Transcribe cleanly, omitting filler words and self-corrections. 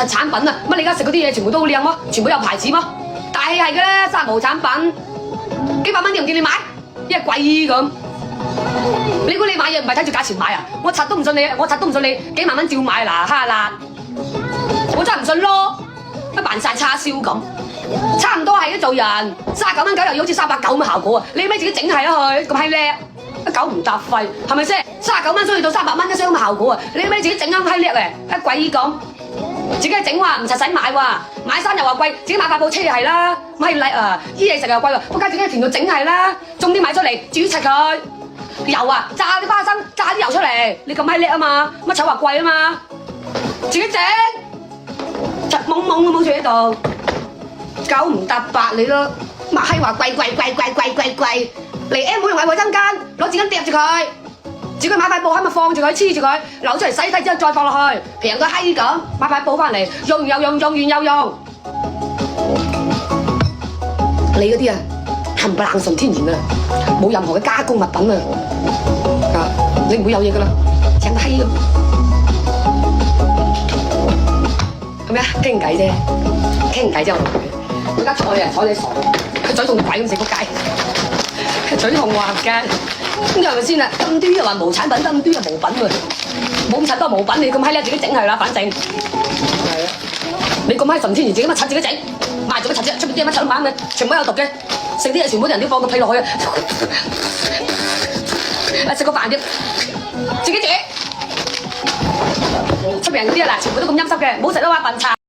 柒產品啊！乜你而家食嗰啲嘢全部都好靚麼？全部有牌子麼？大氣係嘅咧，殺無產品，幾百蚊掂唔掂你買？一係貴咁。你估你買嘢唔係睇住價錢買啊？我柒都唔信你，我柒都唔信你，幾萬蚊照買嗱蝦辣，我真係唔信咯，一扮晒叉燒咁，差唔多係都做人，39蚊9又好似390咁嘅效果啊！你咪自己整係啦佢，咁閪叻，一九唔搭廢係咪先？39蚊需要到300蚊一箱咁嘅效果啊！你咪自己整咁閪叻誒，一鬼咁，自己整話唔實使買喎，買衫又話貴，自己買部車又係啦，閪叻啊！啲嘢食又貴喎，仆街自己喺田度整係啦，種啲買出嚟煮柒佢。油啊，炸啲花生，炸啲油出嚟，你咁閪叻啊嘛，乜醜話貴啊嘛，自己整，柒懵懵咁好似喺度，九唔搭八你咯，乜閪話貴，嚟 M 會用喺衛生間，攞紙巾疊住佢，自己買塊布喺咪放住佢，黐住佢，扭出嚟洗低之後再放落去，平個閪咁，買塊布翻嚟，用完又用，用完又用，你嗰啲啊冚唪唥純天然啊，冇任何嘅加工物品啊！你唔會有嘢噶啦，請個閪咁，係咪啊？傾偈啫，傾偈啫，我家坐你坐你傻，佢嘴痛鬼咁死仆街，嘴痛滑嘅，咁係咪先啊？咁端又話無產品，咁端又無品喎，冇咁柒多無品，你咁閪叻自己整係啦，反正係啊，你咁閪純天然，自己乜柒自己整，賣做乜柒啫？出邊啲乜柒都買嘅，全部有毒嘅，食啲嘢全部人都放個屁落去啊！食個飯啫，自己煮。出邊嗰啲啊嗱，全部都咁陰濕嘅，唔好食得話笨柒。